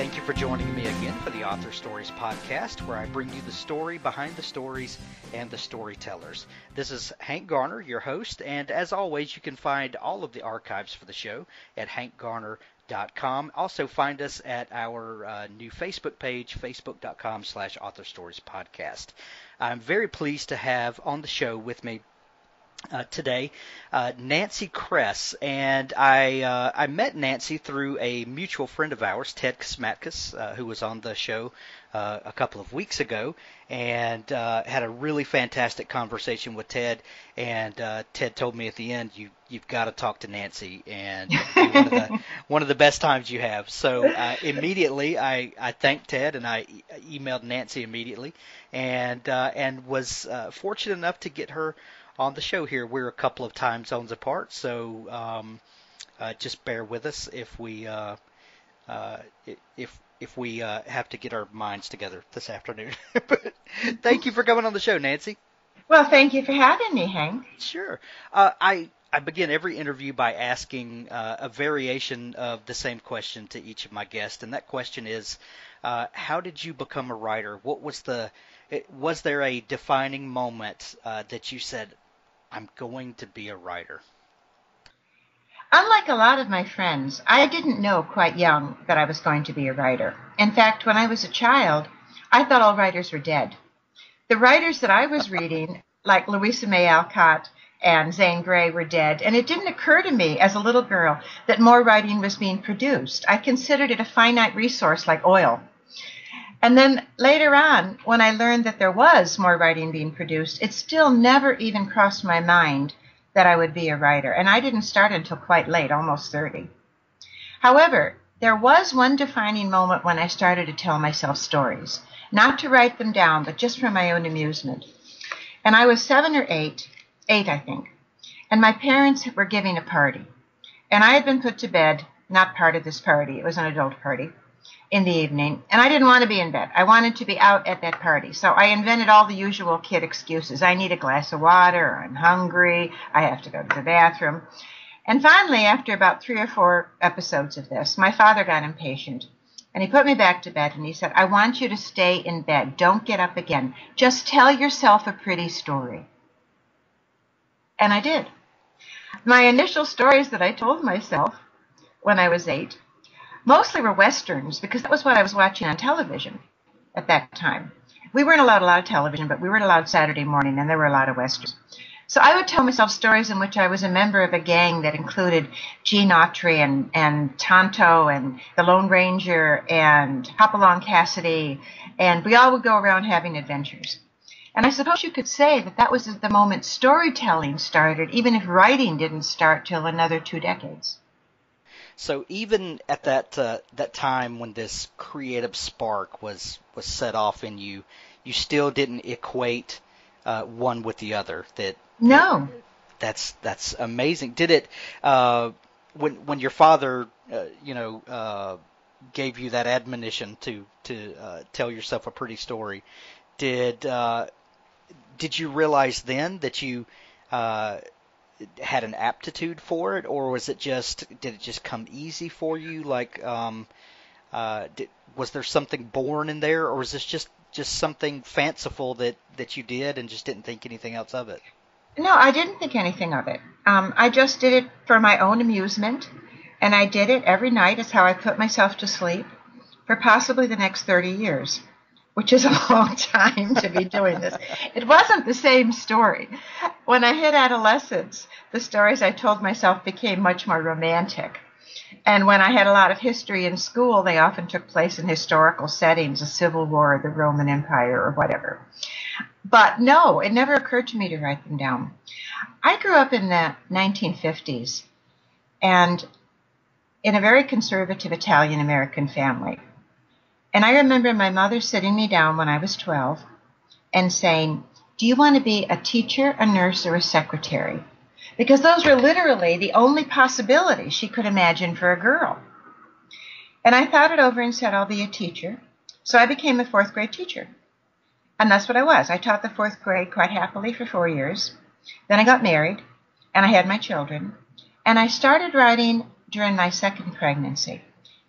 Thank you for joining me again for the Author Stories podcast, where I bring you the story behind the stories and the storytellers. This is Hank Garner, your host, and as always, you can find all of the archives for the show at hankgarner.com. Also find us at our new Facebook page, facebook.com/authorstoriespodcast. I'm very pleased to have on the show with me today, Nancy Kress, and I met Nancy through a mutual friend of ours, Ted Kosmatkis, who was on the show a couple of weeks ago, and had a really fantastic conversation with Ted. And Ted told me at the end, you've got to talk to Nancy, and it'll be one of the best times you have. So immediately, I thanked Ted, and I emailed Nancy immediately, and was fortunate enough to get her on the show here. We're a couple of time zones apart, so just bear with us if we have to get our minds together this afternoon. But thank you for coming on the show, Nancy. Well, thank you for having me, Hank. Sure. I begin every interview by asking a variation of the same question to each of my guests, and that question is, how did you become a writer? Was there a defining moment that you said, I'm going to be a writer? Unlike a lot of my friends, I didn't know quite young that I was going to be a writer. In fact, when I was a child, I thought all writers were dead. The writers that I was reading, like Louisa May Alcott and Zane Grey, were dead, and it didn't occur to me as a little girl that more writing was being produced. I considered it a finite resource like oil. And then later on, when I learned that there was more writing being produced, it still never even crossed my mind that I would be a writer. And I didn't start until quite late, almost 30. However, there was one defining moment when I started to tell myself stories, not to write them down, but just for my own amusement. And I was 7 or 8, I think, and my parents were giving a party. And I had been put to bed, not part of this party, it was an adult party, in the evening, and I didn't want to be in bed. I wanted to be out at that party. So I invented all the usual kid excuses. I need a glass of water, I'm hungry, I have to go to the bathroom. And finally, after about 3 or 4 episodes of this, my father got impatient, and he put me back to bed, and he said, I want you to stay in bed. Don't get up again. Just tell yourself a pretty story. And I did. My initial stories that I told myself when I was 8 mostly were Westerns, because that was what I was watching on television at that time. We weren't allowed a lot of television, but we were allowed Saturday morning, and there were a lot of Westerns. So I would tell myself stories in which I was a member of a gang that included Gene Autry and Tonto and the Lone Ranger and Hopalong Cassidy, and we all would go around having adventures. And I suppose you could say that that was the moment storytelling started, even if writing didn't start till another 2 decades. So even at that time when this creative spark was set off in you, you still didn't equate one with the other. No. That's amazing. Did it when your father gave you that admonition to tell yourself a pretty story? Did you realize then that you had an aptitude for it, or did it just come easy for you? Like, was there something born in there, or was this just something fanciful that you did and just didn't think anything else of it? No, I didn't think anything of it. I just did it for my own amusement, and I did it every night. It's how I put myself to sleep for possibly the next 30 years. Which is a long time to be doing this. It wasn't the same story. When I hit adolescence, the stories I told myself became much more romantic. And when I had a lot of history in school, they often took place in historical settings, the Civil War, the Roman Empire, or whatever. But no, it never occurred to me to write them down. I grew up in the 1950s and in a very conservative Italian-American family. And I remember my mother sitting me down when I was 12 and saying, do you want to be a teacher, a nurse, or a secretary? Because those were literally the only possibilities she could imagine for a girl. And I thought it over and said, I'll be a teacher. So I became a 4th grade teacher. And that's what I was. I taught the 4th grade quite happily for 4 years. Then I got married, and I had my children. And I started writing during my 2nd pregnancy.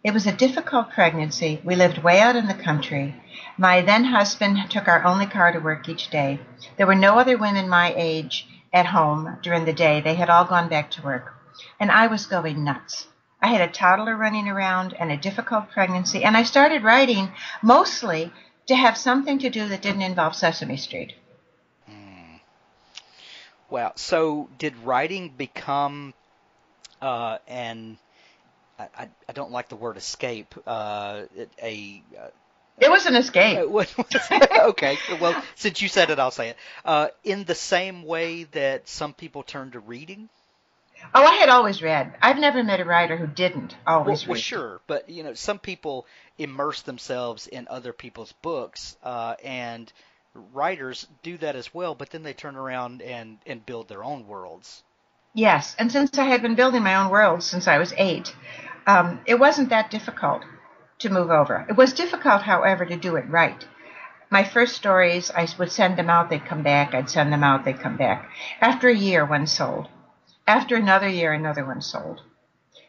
It was a difficult pregnancy. We lived way out in the country. My then husband took our only car to work each day. There were no other women my age at home during the day. They had all gone back to work. And I was going nuts. I had a toddler running around and a difficult pregnancy, and I started writing mostly to have something to do that didn't involve Sesame Street. Wow. So did writing become I don't like the word escape. It was an escape. Okay. Well, since you said it, I'll say it. In the same way that some people turn to reading. Oh, I had always read. I've never met a writer who didn't always read. Well, sure, but some people immerse themselves in other people's books, and writers do that as well. But then they turn around and build their own worlds. Yes, and since I had been building my own worlds since I was 8, it wasn't that difficult to move over. It was difficult, however, to do it right. My first stories, I would send them out, they'd come back. I'd send them out, they'd come back. After a year, one sold. After another year, another one sold.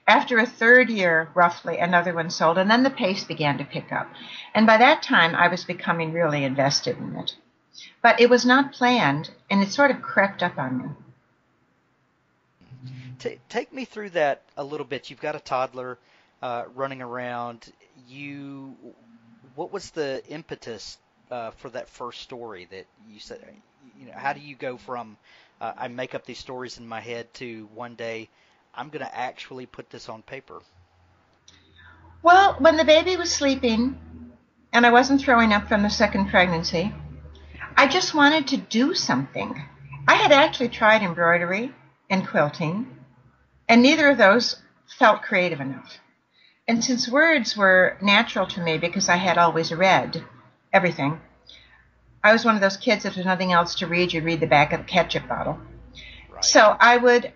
After a third year, roughly, another one sold, and then the pace began to pick up. And by that time, I was becoming really invested in it. But it was not planned, and it sort of crept up on me. Take me through that a little bit. You've got a toddler running around. What was the impetus for that first story that you said? How do you go from I make up these stories in my head to one day I'm going to actually put this on paper? Well, when the baby was sleeping and I wasn't throwing up from the second pregnancy, I just wanted to do something. I had actually tried embroidery and quilting, and neither of those felt creative enough. And since words were natural to me because I had always read everything, I was one of those kids, if there's nothing else to read, you read the back of the ketchup bottle. Right. So I would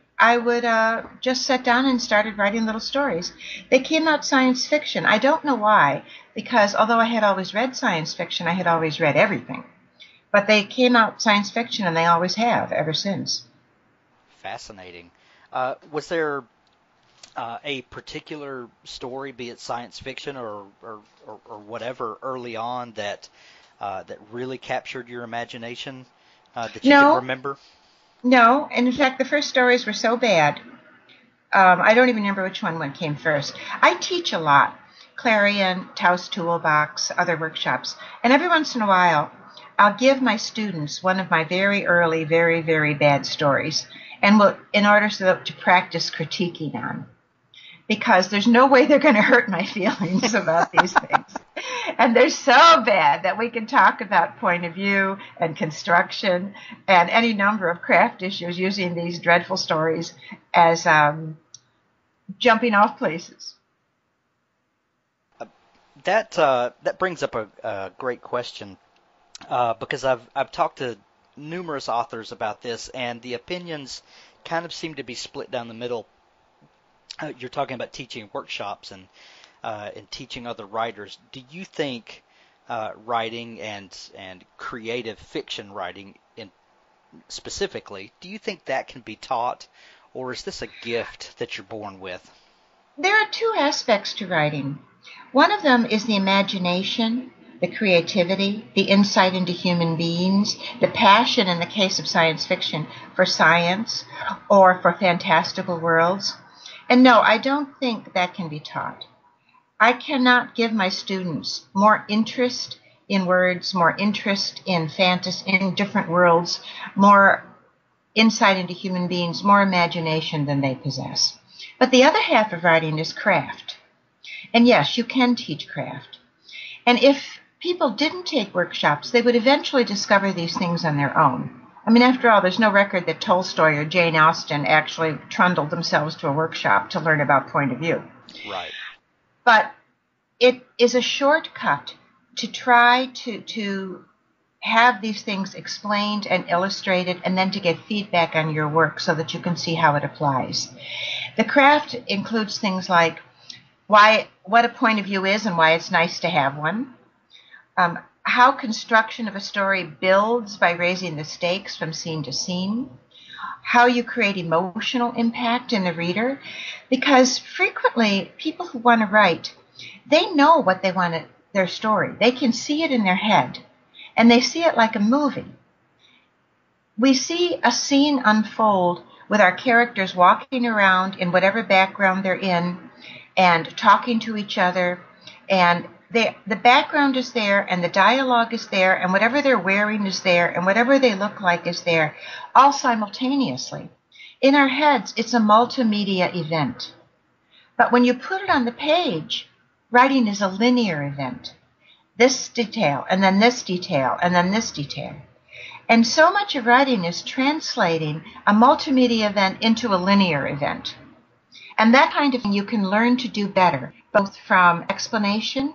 just sit down and started writing little stories. They came out science fiction. I don't know why, because although I had always read science fiction, I had always read everything. But they came out science fiction, and they always have ever since. Fascinating. Was there a particular story, be it science fiction or whatever, early on that really captured your imagination that you can remember? No, and in fact, the first stories were so bad. I don't even remember which one came first. I teach a lot, Clarion, Taos Toolbox, other workshops, and every once in a while, I'll give my students one of my very early, very, very bad stories, and in order to practice critiquing on, because there's no way they're going to hurt my feelings about these things. And they're so bad that we can talk about point of view and construction and any number of craft issues using these dreadful stories as jumping off places. That brings up a great question because I've talked to numerous authors about this, and the opinions kind of seem to be split down the middle. You're talking about teaching workshops and teaching other writers. Do you think writing and creative fiction writing specifically, do you think that can be taught, or is this a gift that you're born with? There are two aspects to writing. One of them is the imagination, the creativity, the insight into human beings, the passion, in the case of science fiction, for science or for fantastical worlds. And no, I don't think that can be taught. I cannot give my students more interest in words, more interest in fantasy, in different worlds, more insight into human beings, more imagination than they possess. But the other half of writing is craft. And yes, you can teach craft. And if people didn't take workshops, they would eventually discover these things on their own. I mean, after all, there's no record that Tolstoy or Jane Austen actually trundled themselves to a workshop to learn about point of view. Right. But it is a shortcut to try to have these things explained and illustrated and then to get feedback on your work so that you can see how it applies. The craft includes things like what a point of view is and why it's nice to have one. How construction of a story builds by raising the stakes from scene to scene, how you create emotional impact in the reader, because frequently people who want to write they know what they want their story. They can see it in their head, and they see it like a movie. We see a scene unfold with our characters walking around in whatever background they're in and talking to each other, and the background is there, and the dialogue is there, and whatever they're wearing is there, and whatever they look like is there, all simultaneously. In our heads, it's a multimedia event. But when you put it on the page, writing is a linear event. This detail, and then this detail, and then this detail. And so much of writing is translating a multimedia event into a linear event. And that kind of thing you can learn to do better, both from explanation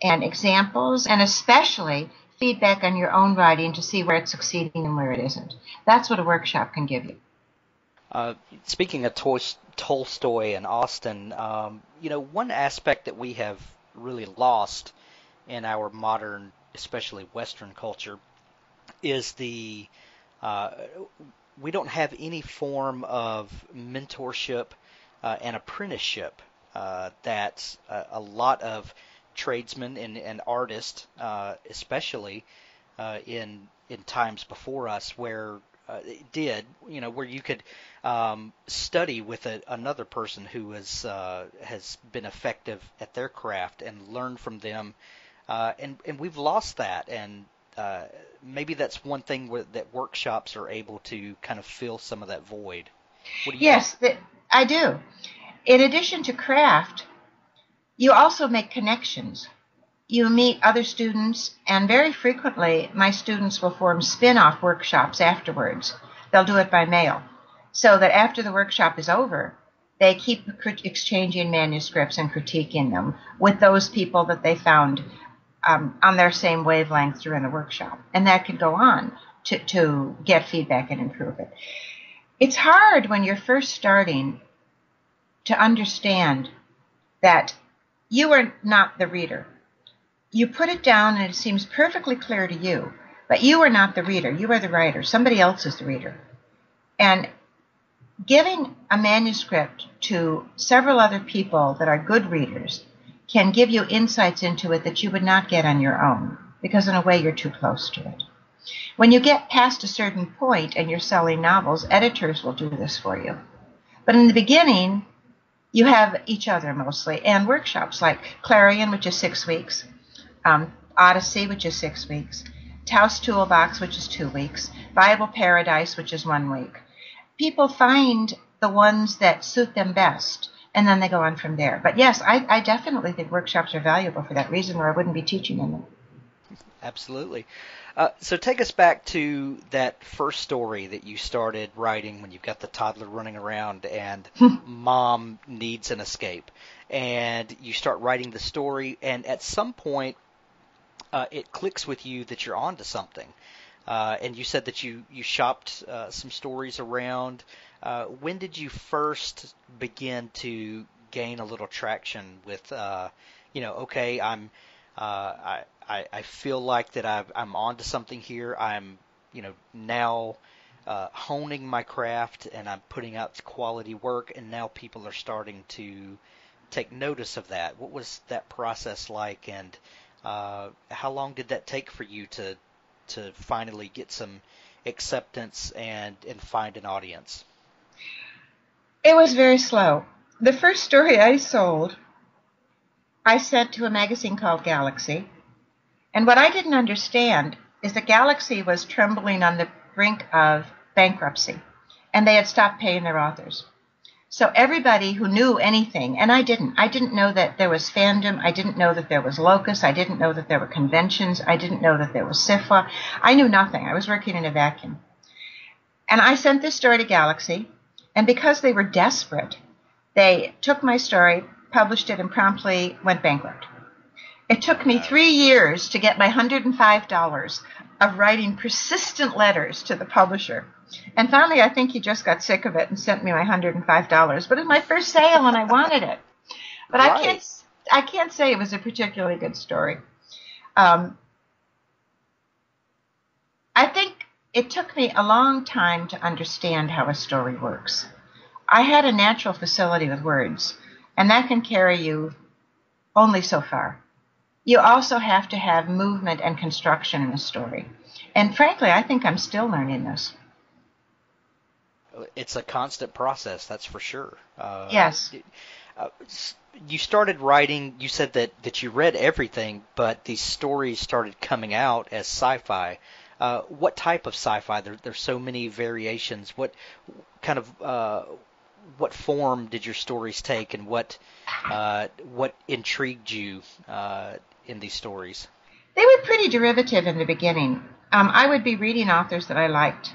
and examples, and especially feedback on your own writing to see where it's succeeding and where it isn't. That's what a workshop can give you. Speaking of Tolstoy and Austen, one aspect that we have really lost in our modern, especially Western culture, is we don't have any form of mentorship and apprenticeship that a lot of tradesmen and artists, especially in times before us, where it did, where you could study with another person who has been effective at their craft and learn from them, and we've lost that, and maybe that's one thing that workshops are able to kind of fill some of that void. What do you think? I do. In addition to craft, you also make connections. You meet other students, and very frequently my students will form spin-off workshops afterwards. They'll do it by mail, so that after the workshop is over, they keep exchanging manuscripts and critiquing them with those people that they found on their same wavelength during the workshop. And that can go on to get feedback and improve it. It's hard when you're first starting to understand that you are not the reader. You put it down and it seems perfectly clear to you, but you are not the reader. You are the writer. Somebody else is the reader. And giving a manuscript to several other people that are good readers can give you insights into it that you would not get on your own, because in a way you're too close to it. When you get past a certain point and you're selling novels, editors will do this for you. But in the beginning, you have each other mostly, and workshops like Clarion, which is 6 weeks, Odyssey, which is 6 weeks, Taos Toolbox, which is 2 weeks, Bible Paradise, which is 1 week. People find the ones that suit them best, and then they go on from there. But yes, I definitely think workshops are valuable for that reason, or I wouldn't be teaching in them. Absolutely. So take us back to that first story that you started writing when you've got the toddler running around and mom needs an escape. And you start writing the story, and at some point it clicks with you that you're onto something. And you said that you shopped some stories around. When did you first begin to gain a little traction with, okay, I feel like that I'm onto something here. I'm, now honing my craft, and I'm putting out quality work, and now people are starting to take notice of that. What was that process like, and how long did that take for you to finally get some acceptance and find an audience? It was very slow. The first story I sold, I sent to a magazine called Galaxy. And what I didn't understand is that Galaxy was trembling on the brink of bankruptcy, and they had stopped paying their authors. So everybody who knew anything, and I didn't know that there was fandom, I didn't know that there was Locus, I didn't know that there were conventions, I didn't know that there was scifi. I knew nothing. I was working in a vacuum. And I sent this story to Galaxy, and because they were desperate, they took my story, published it, and promptly went bankrupt. It took me 3 years to get my $105 of writing persistent letters to the publisher. And finally, I think he just got sick of it and sent me my $105. But it was my first sale, and I wanted it. But right. I can't say it was a particularly good story. I think it took me a long time to understand how a story works. I had a natural facility with words, and that can carry you only so far. You also have to have movement and construction in a story. And frankly, I think I'm still learning this. It's a constant process, that's for sure. Yes. You started writing, you said that you read everything, but these stories started coming out as sci-fi. What type of sci-fi? There's so many variations. What kind of what form did your stories take, and what intrigued you in these stories? They were pretty derivative in the beginning. I would be reading authors that I liked,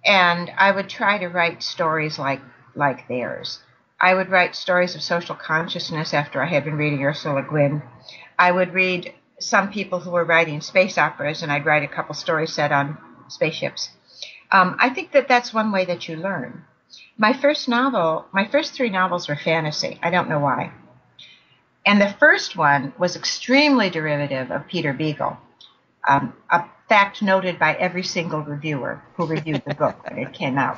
and I would try to write stories like theirs. I would write stories of social consciousness after I had been reading Ursula Le Guin. I would read some people who were writing space operas, and I'd write a couple stories set on spaceships. I think that that's one way that you learn. My first three novels were fantasy. I don't know why. And the first one was extremely derivative of Peter Beagle, a fact noted by every single reviewer who reviewed the book when it came out.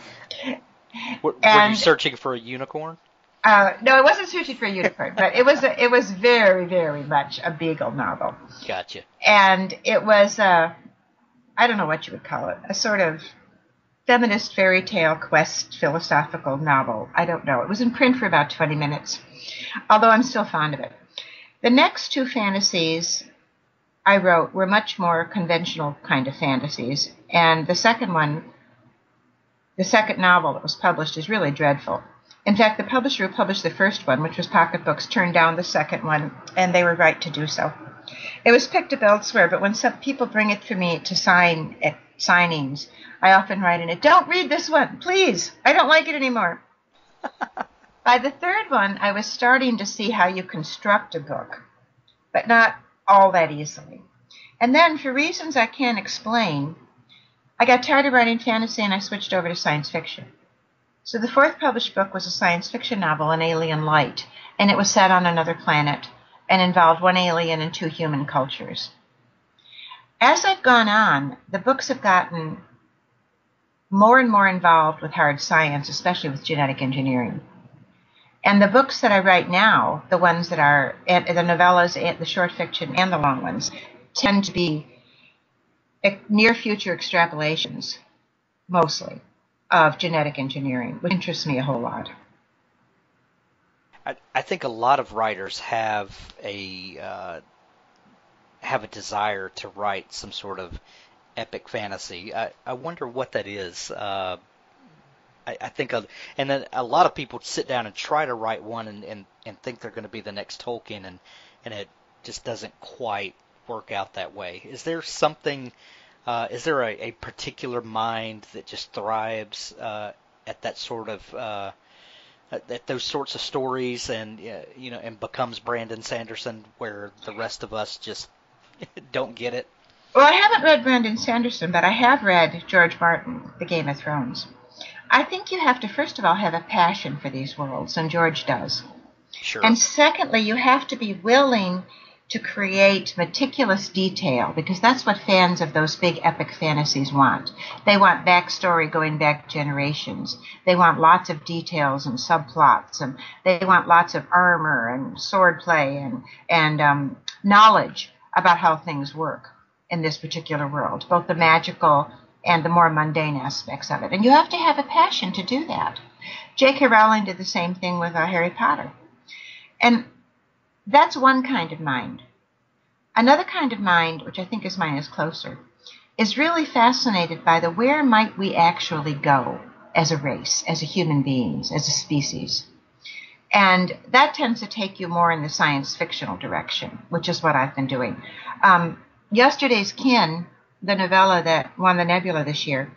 Were you searching for a unicorn? No, I wasn't searching for a unicorn, but it was very, very much a Beagle novel. Gotcha. And it was, I don't know what you would call it, a sort of feminist fairy tale quest philosophical novel. I don't know. It was in print for about 20 minutes, although I'm still fond of it. The next two fantasies I wrote were much more conventional kind of fantasies, and the second novel that was published is really dreadful. In fact, the publisher who published the first one, which was Pocket Books, turned down the second one, and they were right to do so. It was picked up elsewhere, but when some people bring it for me to sign at signings, I often write in it, "Don't read this one, please. I don't like it anymore." By the third one, I was starting to see how you construct a book, but not all that easily. And then, for reasons I can't explain, I got tired of writing fantasy and I switched over to science fiction. So the fourth published book was a science fiction novel, An Alien Light, and it was set on another planet and involved one alien and two human cultures. As I've gone on, the books have gotten more and more involved with hard science, especially with genetic engineering. And the books that I write now, the ones that are the novellas, the short fiction, and the long ones, tend to be near-future extrapolations, mostly, of genetic engineering, which interests me a whole lot. I think a lot of writers have a desire to write some sort of epic fantasy. I wonder what that is. I think, and then a lot of people sit down and try to write one and think they're going to be the next Tolkien, and it just doesn't quite work out that way. Is there something? Is there a particular mind that just thrives at that sort of at those sorts of stories, and and becomes Brandon Sanderson, where the rest of us just don't get it? Well, I haven't read Brandon Sanderson, but I have read George Martin, The Game of Thrones. I think you have to, first of all, have a passion for these worlds, and George does. Sure. And secondly, you have to be willing to create meticulous detail, because that's what fans of those big epic fantasies want. They want backstory going back generations. They want lots of details and subplots, and they want lots of armor and swordplay and knowledge about how things work in this particular world, both the magical and the more mundane aspects of it. And you have to have a passion to do that. J.K. Rowling did the same thing with Harry Potter. And that's one kind of mind. Another kind of mind, which I think is mine is closer, is really fascinated by the where might we actually go as a race, as a human beings, as a species. And that tends to take you more in the science fictional direction, which is what I've been doing. Yesterday's Kin, the novella that won the Nebula this year,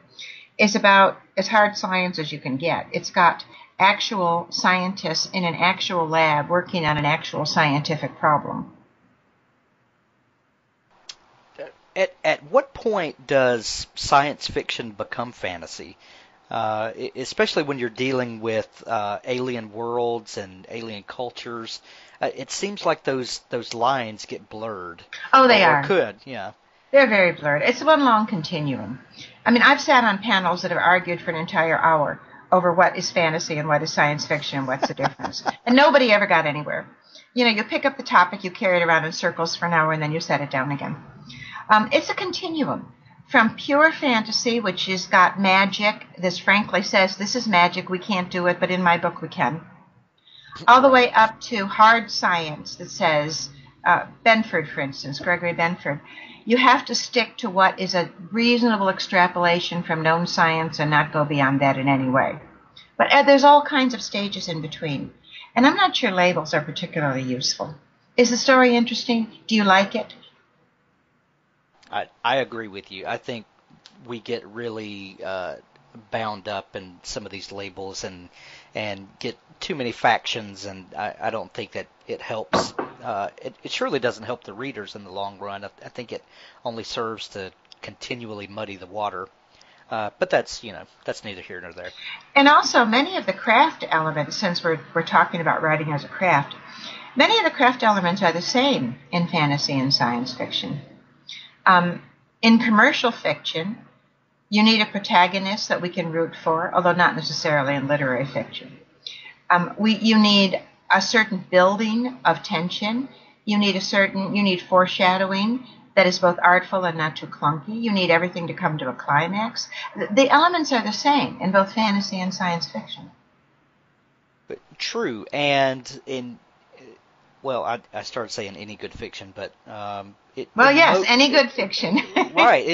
is about as hard science as you can get. It's got actual scientists in an actual lab working on an actual scientific problem. At what point does science fiction become fantasy? Especially when you're dealing with alien worlds and alien cultures. It seems like those lines get blurred. Oh, they are. Or could, yeah. They're very blurred. It's one long continuum. I mean, I've sat on panels that have argued for an entire hour over what is fantasy and what is science fiction and what's the difference. And nobody ever got anywhere. You pick up the topic, you carry it around in circles for an hour, and then you set it down again. It's a continuum from pure fantasy, which has got magic. This frankly says, this is magic, we can't do it, but in my book we can. All the way up to hard science that says, Benford, for instance, Gregory Benford, you have to stick to what is a reasonable extrapolation from known science and not go beyond that in any way. But there's all kinds of stages in between. And I'm not sure labels are particularly useful. Is the story interesting? Do you like it? I agree with you. I think we get really bound up in some of these labels and get too many factions, and I don't think that it helps. It surely doesn't help the readers in the long run. I think it only serves to continually muddy the water. But that's neither here nor there. And also, many of the craft elements, since we're talking about writing as a craft, many of the craft elements are the same in fantasy and science fiction. In commercial fiction, you need a protagonist that we can root for, although not necessarily in literary fiction. You need a certain building of tension. You need foreshadowing that is both artful and not too clunky. You need everything to come to a climax. The elements are the same in both fantasy and science fiction. True, and I started saying any good fiction, but any good fiction. Right.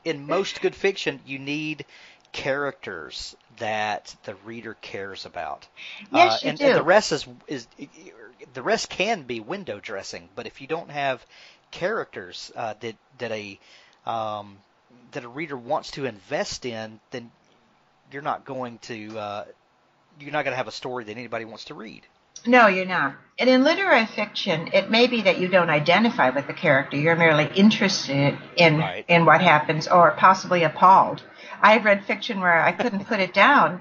In most good fiction, you need characters that the reader cares about. Yes, you do. And the rest the rest can be window dressing, but if you don't have characters that a reader wants to invest in, then you're not going to have a story that anybody wants to read. No, you're not. And in literary fiction, it may be that you don't identify with the character. You're merely interested in what happens, or possibly appalled. I've read fiction where I couldn't put it down.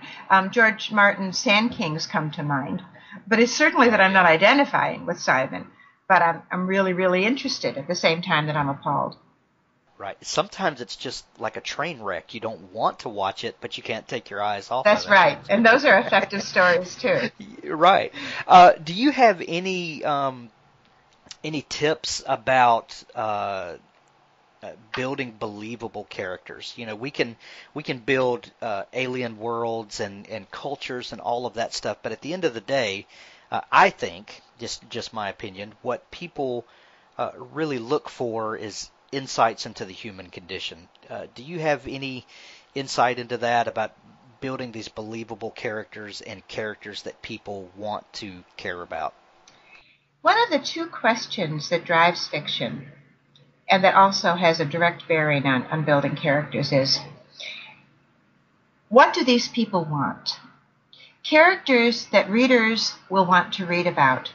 George Martin's Sand Kings come to mind. But it's certainly that I'm not identifying with Simon. But I'm really, really interested at the same time that I'm appalled. Right. Sometimes it's just like a train wreck. You don't want to watch it, but you can't take your eyes off That's of it. Right. And those are effective stories, too. Right. Do you have any tips about building believable characters? We can build alien worlds and cultures and all of that stuff, but at the end of the day, I think, just my opinion, what people really look for is insights into the human condition. Do you have any insight into that, about building these believable characters and characters that people want to care about? One of the two questions that drives fiction, and that also has a direct bearing on building characters, is, what do these people want? Characters that readers will want to read about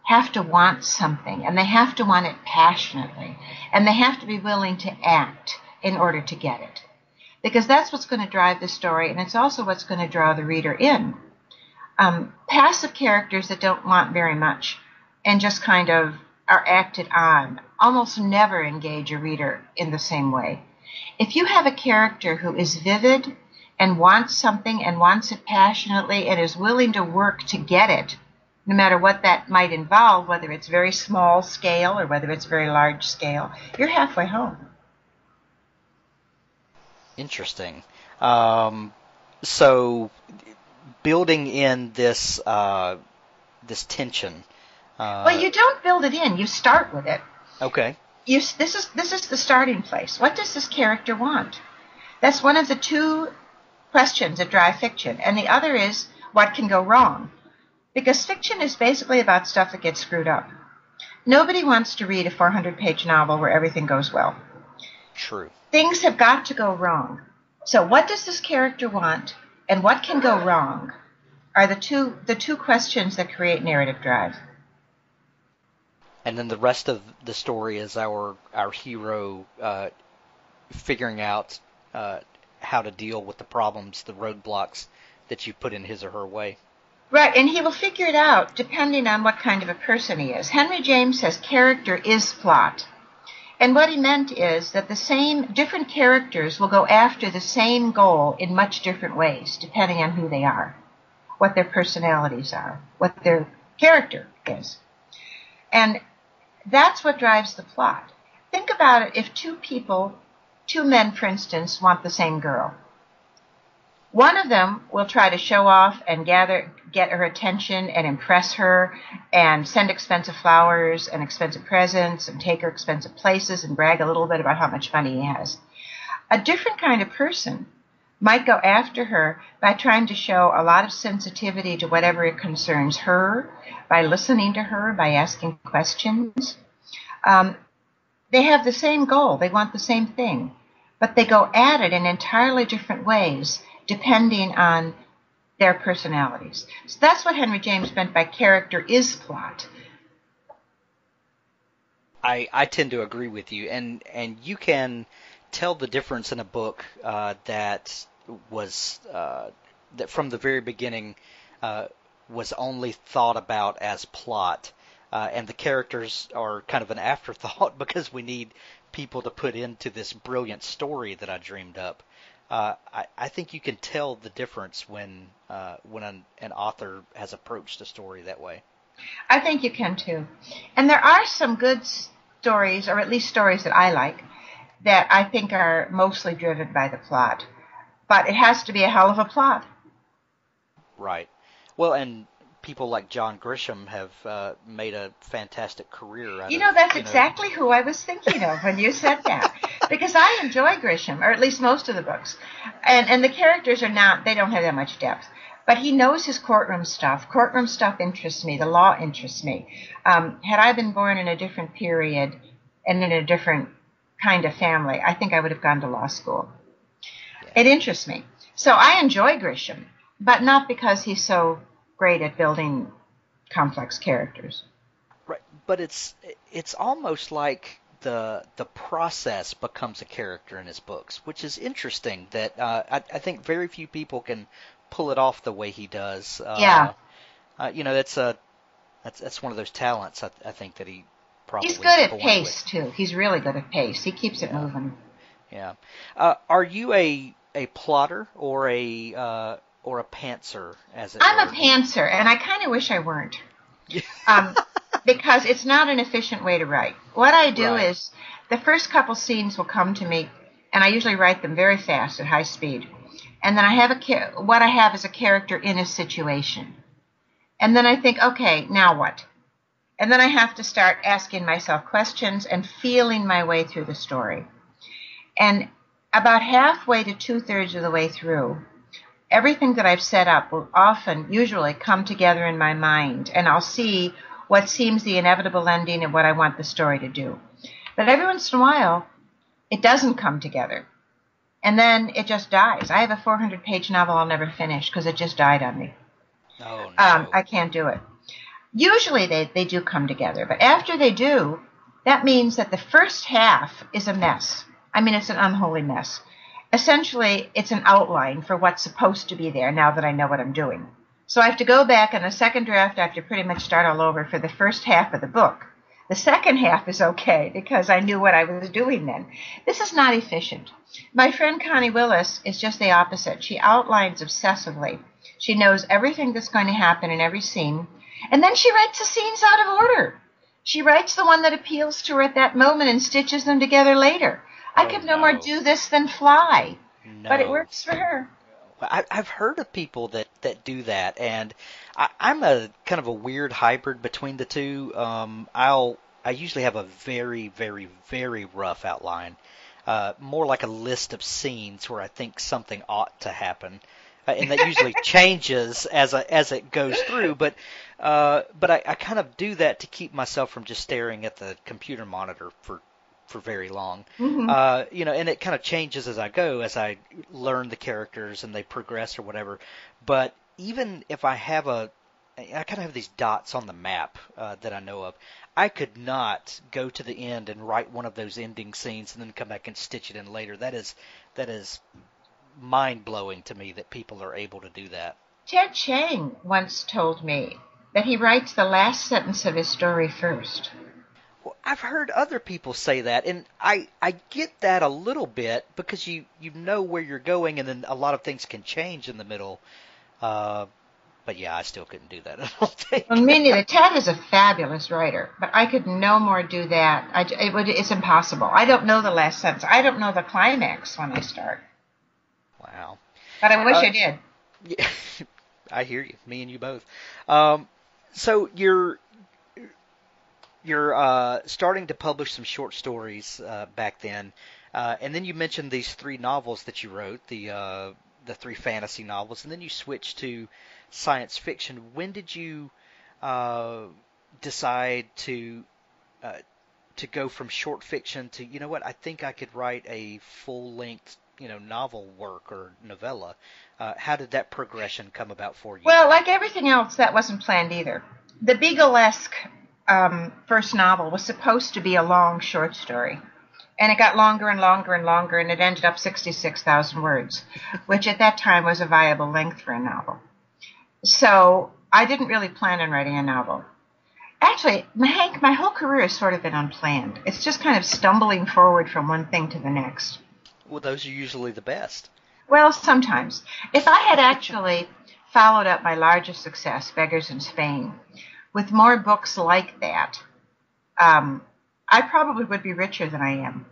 have to want something, and they have to want it passionately, and they have to be willing to act in order to get it. Because that's what's going to drive the story, and it's also what's going to draw the reader in. Passive characters that don't want very much and just kind of are acted on almost never engage a reader in the same way. If you have a character who is vivid and wants something and wants it passionately and is willing to work to get it, no matter what that might involve, whether it's very small scale or whether it's very large scale, you're halfway home. Interesting. So building in this tension. Well, you don't build it in. You start with it. Okay. This is the starting place. What does this character want? That's one of the two questions that drive fiction. And the other is, what can go wrong? Because fiction is basically about stuff that gets screwed up. Nobody wants to read a 400-page novel where everything goes well. True. Things have got to go wrong. So what does this character want, and what can go wrong, are the two questions that create narrative drive. And then the rest of the story is our hero figuring out how to deal with the problems, the roadblocks that you put in his or her way. Right, and he will figure it out depending on what kind of a person he is. Henry James says character is plot. And what he meant is that different characters will go after the same goal in much different ways, depending on who they are, what their personalities are, what their character is. And that's what drives the plot. Think about it. If two men, for instance, want the same girl, one of them will try to show off and get her attention and impress her and send expensive flowers and expensive presents and take her expensive places and brag a little bit about how much money he has. A different kind of person might go after her by trying to show a lot of sensitivity to whatever it concerns her, by listening to her, by asking questions. They have the same goal. They want the same thing. But they go at it in entirely different ways depending on their personalities. So that's what Henry James meant by character is plot. I tend to agree with you, and you can tell the difference in a book that was that from the very beginning was only thought about as plot, and the characters are kind of an afterthought because we need people to put into this brilliant story that I dreamed up. I think you can tell the difference when an author has approached a story that way. I think you can too. And there are some good stories, or at least stories that I like, that I think are mostly driven by the plot. But it has to be a hell of a plot. Right. Well, and people like John Grisham have made a fantastic career out of, That's exactly who I was thinking of when you said that. Because I enjoy Grisham, or at least most of the books. And the characters they don't have that much depth. But he knows his courtroom stuff. Courtroom stuff interests me. The law interests me. Had I been born in a different period and in a different kind of family, I think I would have gone to law school. Yeah. It interests me. So I enjoy Grisham, but not because he's so great at building complex characters. Right, but it's almost like the process becomes a character in his books, which is interesting. That I think very few people can pull it off the way he does. Yeah. That's one of those talents I think that he probably. He's good at pace too. He's really good at pace. He keeps it moving. Yeah. Are you a plotter or a pantser, as it I'm were? a pantser, and I kind of wish I weren't. Because it's not an efficient way to write. What I do is the first couple scenes will come to me, and I usually write them very fast at high speed. And then I have what I have is a character in a situation. And then I think, okay, now what? And then I have to start asking myself questions and feeling my way through the story. And about halfway to 2/3 of the way through, everything that I've set up will usually come together in my mind, and I'll see what seems the inevitable ending and what I want the story to do. But every once in a while, it doesn't come together. And then it just dies. I have a 400-page novel I'll never finish because it just died on me. Oh, no. I can't do it. Usually they do come together, but after they do, that means that the first half is a mess. I mean, it's an unholy mess. Essentially, it's an outline for what's supposed to be there now that I know what I'm doing. So I have to go back, and the second draft, I have to pretty much start all over for the first half of the book. The second half is okay because I knew what I was doing then. This is not efficient. My friend Connie Willis is just the opposite. She outlines obsessively. She knows everything that's going to happen in every scene, and then she writes the scenes out of order. She writes the one that appeals to her at that moment and stitches them together later. I could no more do this than fly, but it works for her. I've heard of people that do that, and I'm a kind of a weird hybrid between the two. I usually have a very, very, very rough outline, more like a list of scenes where I think something ought to happen, and that usually changes as it goes through. But I kind of do that to keep myself from just staring at the computer monitor for very long. Mm-hmm. And it kind of changes as I go, as I learn the characters and they progress or whatever. But even if I kind of have these dots on the map that I know of, I could not go to the end and write one of those ending scenes and then come back and stitch it in later. That is mind-blowing to me that people are able to do that. Ted Chiang once told me that he writes the last sentence of his story first. Well, I've heard other people say that, and I get that a little bit because you know where you're going, and then a lot of things can change in the middle. But But yeah, I still couldn't do that, I don't think. Well, me neither. Ted is a fabulous writer, but I could no more do that. It's impossible. I don't know the last sentence. I don't know the climax when I start. Wow. But I wish I did. Yeah, I hear you. Me and you both. So you're starting to publish some short stories back then, and then you mentioned these 3 novels that you wrote, the 3 fantasy novels, and then you switched to science fiction. When did you decide to go from short fiction to, you know what, I think I could write a full length, novel work or novella? How did that progression come about for you? Well, like everything else, that wasn't planned either. The Beaglesque first novel was supposed to be a long short story. And it got longer and longer and longer, and it ended up 66,000 words, which at that time was a viable length for a novel. So I didn't really plan on writing a novel. Actually, Hank, my whole career has sort of been unplanned. It's just kind of stumbling forward from one thing to the next. Well, those are usually the best. Well, sometimes. If I had actually followed up my largest success, Beggars in Spain, with more books like that, I probably would be richer than I am.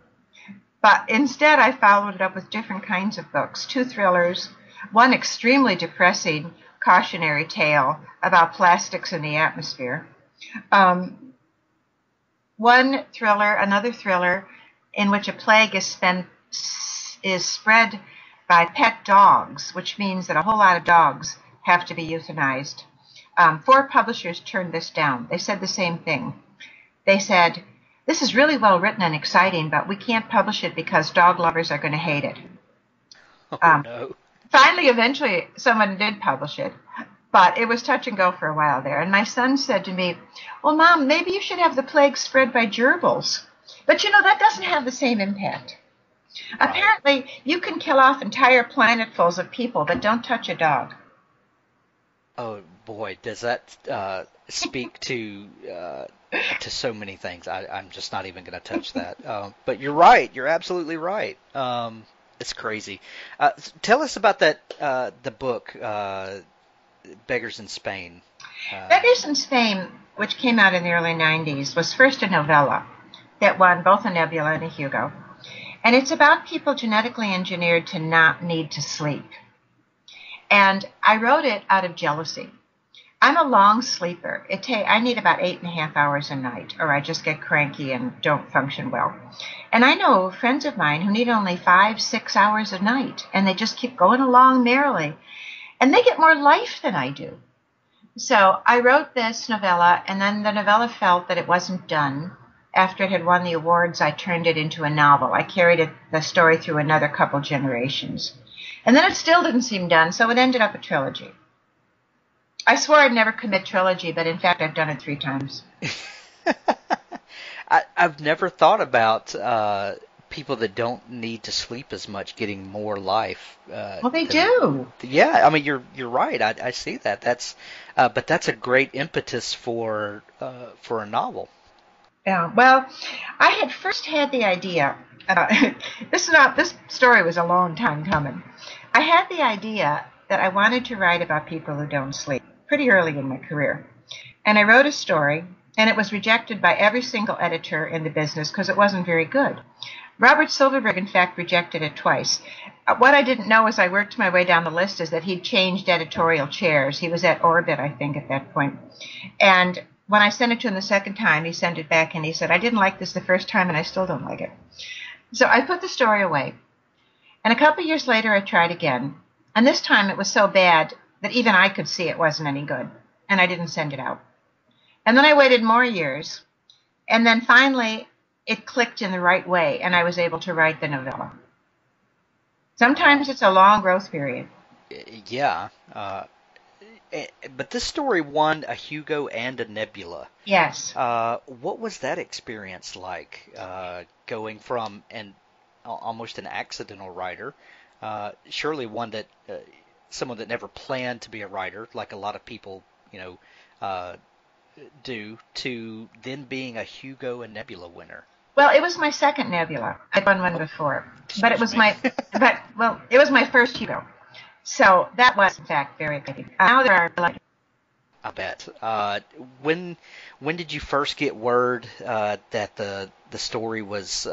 But instead, I followed it up with different kinds of books, 2 thrillers, one extremely depressing cautionary tale about plastics in the atmosphere, one thriller, another thriller, in which a plague is spread by pet dogs, which means that a whole lot of dogs have to be euthanized. 4 publishers turned this down. They said the same thing. They said, "This is really well written and exciting, but we can't publish it because dog lovers are going to hate it." No. Finally, eventually, someone did publish it, but it was touch and go for a while there. And my son said to me, "Well, Mom, maybe you should have the plague spread by gerbils." But, that doesn't have the same impact. Right. Apparently, you can kill off entire planetfuls of people, but don't touch a dog. Oh, boy, does that speak to so many things. I'm just not even going to touch that. But you're right. You're absolutely right. It's crazy. Tell us about that, the book, Beggars in Spain. Beggars in Spain, which came out in the early 90s, was first a novella that won both a Nebula and a Hugo. And it's about people genetically engineered to not need to sleep. And I wrote it out of jealousy. I'm a long sleeper. I need about 8.5 hours a night, or I just get cranky and don't function well. And I know friends of mine who need only 5-6 hours a night, and they just keep going along merrily. And they get more life than I do. So I wrote this novella, and then the novella felt that it wasn't done. After it had won the awards, I turned it into a novel. I carried the story through another couple generations. And then it still didn't seem done, so it ended up a trilogy. I swore I'd never commit trilogy, but in fact I've done it 3 times. I've never thought about people that don't need to sleep as much getting more life. Well, they do. Yeah, I mean you're right. I see that. But that's a great impetus for a novel. Yeah. Well, I had first had the idea. This story was a long time coming. I had the idea that I wanted to write about people who don't sleep pretty early in my career. And I wrote a story, and it was rejected by every single editor in the business because it wasn't very good. Robert Silverberg, in fact, rejected it twice. What I didn't know as I worked my way down the list is that he'd changed editorial chairs. He was at Orbit, I think, at that point. And when I sent it to him the second time, he sent it back, and he said, "I didn't like this the first time, and I still don't like it." So I put the story away. And a couple years later, I tried again. And this time it was so bad that even I could see it wasn't any good, and I didn't send it out. And then I waited more years, and then finally it clicked in the right way, and I was able to write the novella. Sometimes it's a long growth period. Yeah, but this story won a Hugo and a Nebula. Yes. What was that experience like, going from almost an accidental writer, surely one that someone that never planned to be a writer, like a lot of people, do, to then being a Hugo and Nebula winner? Well, it was my second Nebula. I'd won one before, but it was it was my first Hugo. So that was, in fact, very exciting. Now there are like I bet. When when did you first get word that the story was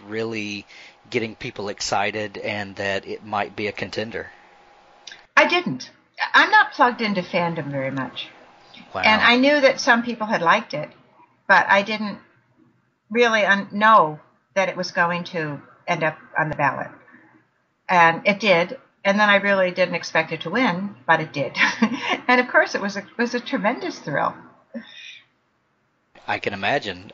really getting people excited and that it might be a contender? I didn't. I'm not plugged into fandom very much. And Wow. I knew that some people had liked it, but I didn't really know that it was going to end up on the ballot. And it did. And then I really didn't expect it to win, but it did. And of course, it was a tremendous thrill. I can imagine.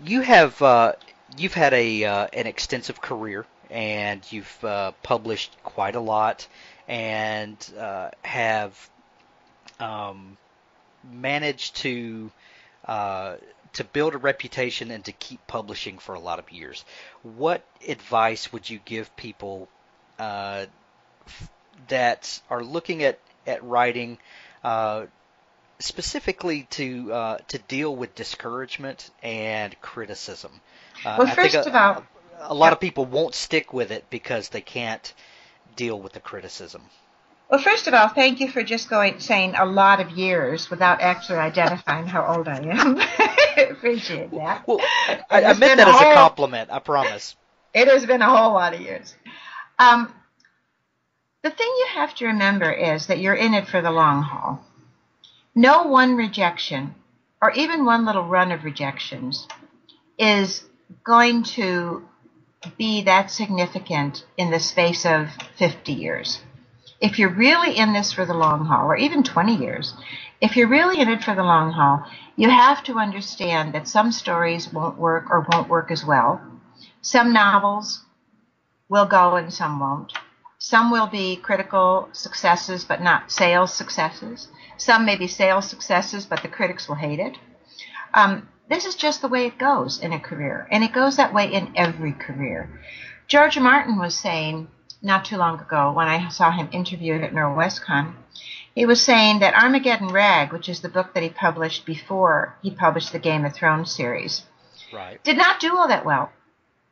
You have you've had a an extensive career, and you've published quite a lot, and have um, managed to build a reputation and to keep publishing for a lot of years. What advice would you give people uh, that are looking at writing? Specifically to deal with discouragement and criticism. Well, I think first of all, a lot yeah. of people won't stick with it because they can't deal with the criticism. Well, first of all, thank you for just saying a lot of years without actually identifying how old I am. I appreciate that. Well, It I has meant been that a as a whole. compliment. I promise. It has been a whole lot of years. Um, the thing you have to remember is that you're in it for the long haul. No one rejection, or even one little run of rejections, is going to be that significant in the space of 50 years. If you're really in this for the long haul, or even 20 years, if you're really in it for the long haul, you have to understand that some stories won't work or won't work as well. Some novels will go and some won't. Some will be critical successes but not sales successes. Some may be sales successes but the critics will hate it. This is just the way it goes in a career, and it goes that way in every career. George Martin was saying not too long ago when I saw him interviewed at NorwestCon, he was saying that Armageddon Rag, which is the book that he published before he published the Game of Thrones series, Right. did not do all that well.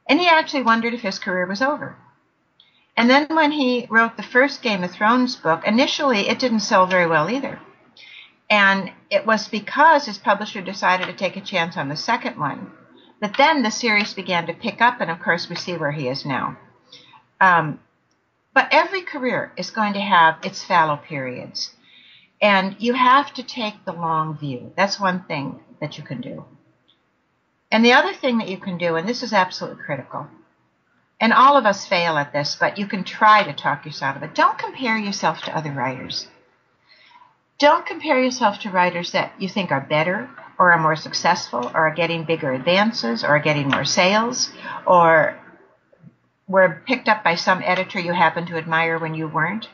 And he actually wondered if his career was over. And then when he wrote the first Game of Thrones book, initially it didn't sell very well either. And it was because his publisher decided to take a chance on the second one. But then the series began to pick up, and of course we see where he is now. But every career is going to have its fallow periods. And you have to take the long view. That's one thing that you can do. And the other thing that you can do, and this is absolutely critical, and all of us fail at this, but you can try to talk yourself out of it. Don't compare yourself to other writers. Don't compare yourself to writers that you think are better or are more successful or are getting bigger advances or are getting more sales or were picked up by some editor you happen to admire when you weren't.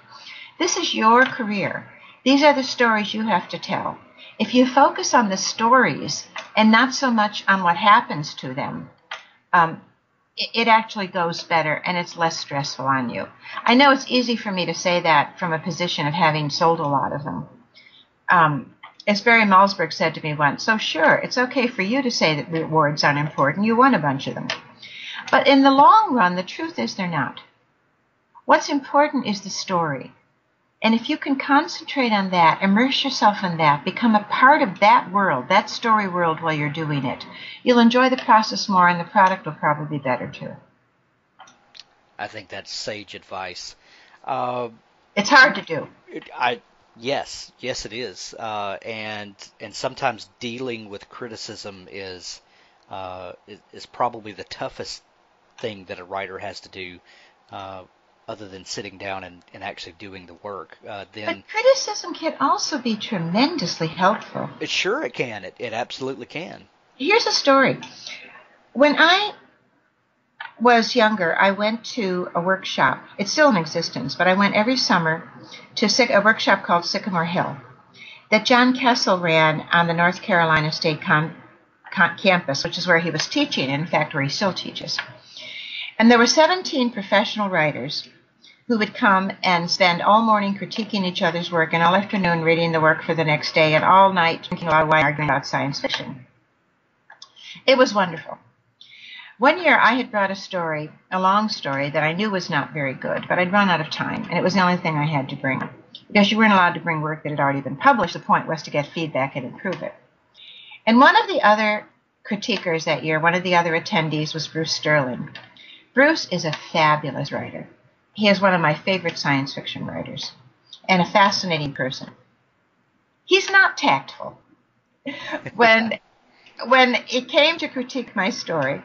This is your career. These are the stories you have to tell. If you focus on the stories and not so much on what happens to them, it actually goes better and it's less stressful on you. I know it's easy for me to say that from a position of having sold a lot of them. As Barry Malzberg said to me once, so sure, it's okay for you to say that rewards aren't important. You won a bunch of them. But in the long run, the truth is they're not. What's important is the story. And if you can concentrate on that, immerse yourself in that, become a part of that world, that story world while you're doing it, you'll enjoy the process more and the product will probably be better too. I think that's sage advice. It's hard to do. Yes, it is. And sometimes dealing with criticism is probably the toughest thing that a writer has to do, other than sitting down and actually doing the work. Then But criticism can also be tremendously helpful. sure it can. It absolutely can. Here's a story. When I was younger, I went to a workshop. It's still in existence, but I went every summer to a workshop called Sycamore Hill that John Kessel ran on the North Carolina State campus, which is where he was teaching, and in fact, where he still teaches. And there were 17 professional writers who would come and spend all morning critiquing each other's work and all afternoon reading the work for the next day and all night drinking a lot of wine arguing about science fiction. It was wonderful. One year I had brought a long story that I knew was not very good, but I'd run out of time, and it was the only thing I had to bring. because you weren't allowed to bring work that had already been published. The point was to get feedback and improve it. And one of the other critiquers that year, one of the other attendees, was Bruce Sterling. Bruce is a fabulous writer. He is one of my favorite science fiction writers and a fascinating person. He's not tactful. When it came to critique my story,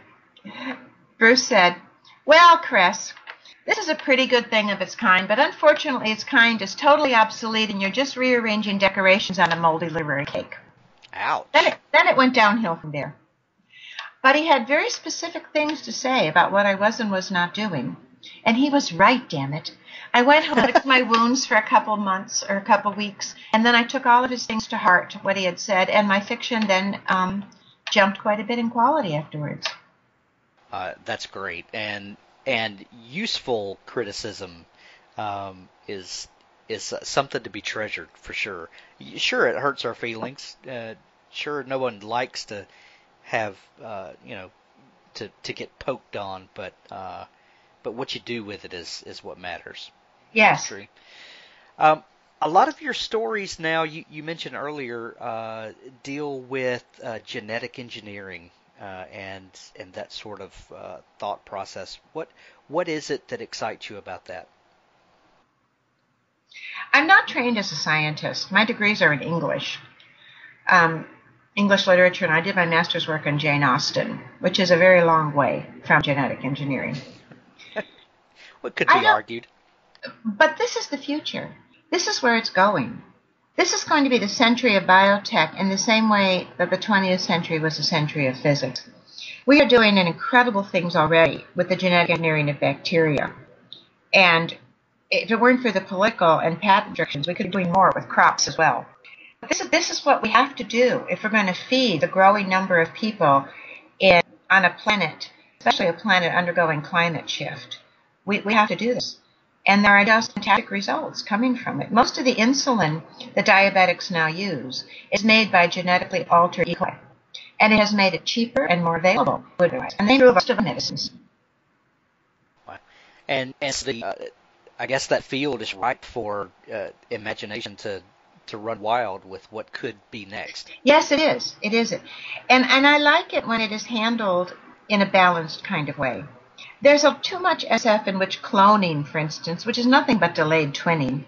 Bruce said, "Well, Kress, this is a pretty good thing of its kind, but unfortunately its kind is totally obsolete and you're just rearranging decorations on a moldy literary cake." Ouch. Then it went downhill from there. But he had very specific things to say about what I was and was not doing. And he was right, damn it. I went home and licked my wounds for a couple months or a couple weeks, and then I took all of his things to heart, what he had said, and my fiction then jumped quite a bit in quality afterwards. That's great. And useful criticism is something to be treasured for sure. Sure, it hurts our feelings. Sure, no one likes to have to get poked on, but what you do with it is what matters. Yes. True. A lot of your stories now, you mentioned earlier, deal with genetic engineering and that sort of thought process. What is it that excites you about that? I'm not trained as a scientist. My degrees are in English. English literature, and I did my master's work on Jane Austen, which is a very long way from genetic engineering. What could be argued? But this is the future. This is where it's going. This is going to be the century of biotech in the same way that the 20th century was the century of physics. We are doing incredible things already with the genetic engineering of bacteria. And if it weren't for the political and patent restrictions, we could be doing more with crops as well. But this is what we have to do if we're going to feed the growing number of people on a planet, especially a planet undergoing climate shift. We have to do this. And there are just fantastic results coming from it. Most of the insulin that diabetics now use is made by genetically altered E. coli. And it has made it cheaper and more available. And they improve most of the medicines. And I guess that field is ripe for imagination to run wild with what could be next. Yes, it is. It is. And I like it when it is handled in a balanced kind of way. There's too much SF in which cloning, for instance, which is nothing but delayed twinning,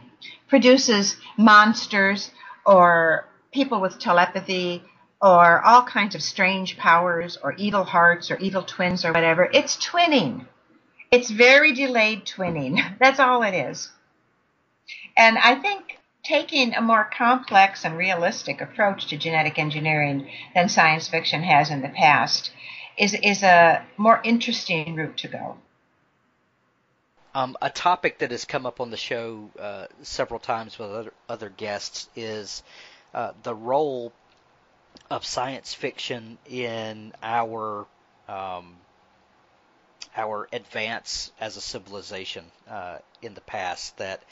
produces monsters or people with telepathy or all kinds of strange powers or evil hearts or evil twins or whatever. It's twinning. It's very delayed twinning. That's all it is. And I think taking a more complex and realistic approach to genetic engineering than science fiction has in the past is a more interesting route to go. A topic that has come up on the show several times with other guests is the role of science fiction in our advance as a civilization in the past. That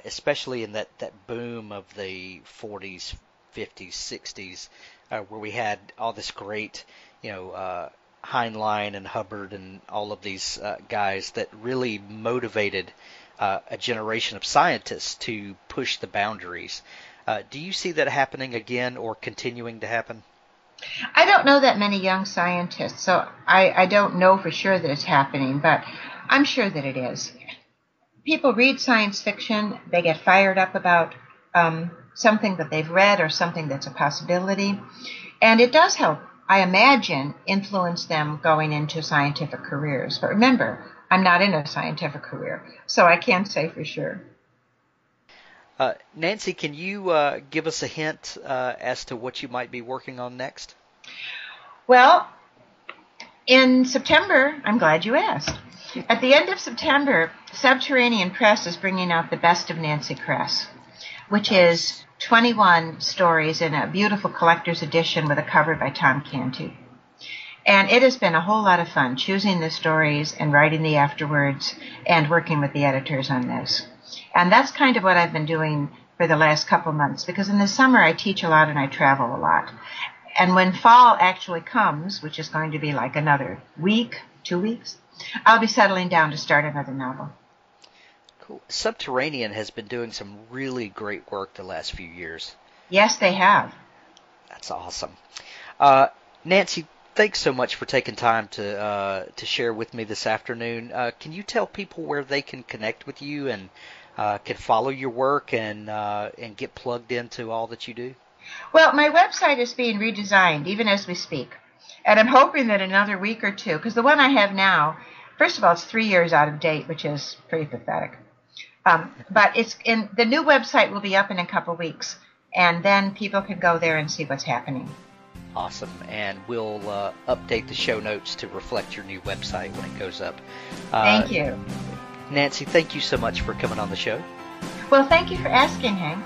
especially in that boom of the 40s, 50s, 60s, where we had all this great, Heinlein and Hubbard and all of these guys that really motivated a generation of scientists to push the boundaries. Do you see that happening again or continuing to happen? I don't know that many young scientists, so I don't know for sure that it's happening, but I'm sure that it is. People read science fiction, they get fired up about something that they've read or something that's a possibility, and it does help, I imagine, influence them going into scientific careers. But remember, I'm not in a scientific career, so I can't say for sure. Nancy, can you give us a hint as to what you might be working on next? Well, in September, I'm glad you asked. At the end of September, Subterranean Press is bringing out the best of Nancy Kress, which is 21 stories in a beautiful collector's edition with a cover by Tom Canty. And it has been a whole lot of fun choosing the stories and writing the afterwards and working with the editors on this. And that's kind of what I've been doing for the last couple months, because in the summer I teach a lot and I travel a lot. And when fall actually comes, which is going to be like another week, 2 weeks, I'll be settling down to start another novel. Cool. Subterranean has been doing some really great work the last few years. Yes, they have. That's awesome. Nancy, thanks so much for taking time to share with me this afternoon. Can you tell people where they can connect with you and can follow your work and get plugged into all that you do? Well, my website is being redesigned even as we speak. And I'm hoping that another week or two, because the one I have now, first of all, it's 3 years out of date, which is pretty pathetic. But the new website will be up in a couple weeks, and then people can go there and see what's happening. Awesome. And we'll update the show notes to reflect your new website when it goes up. Thank you. Nancy, thank you so much for coming on the show. Well, thank you for asking, Hank.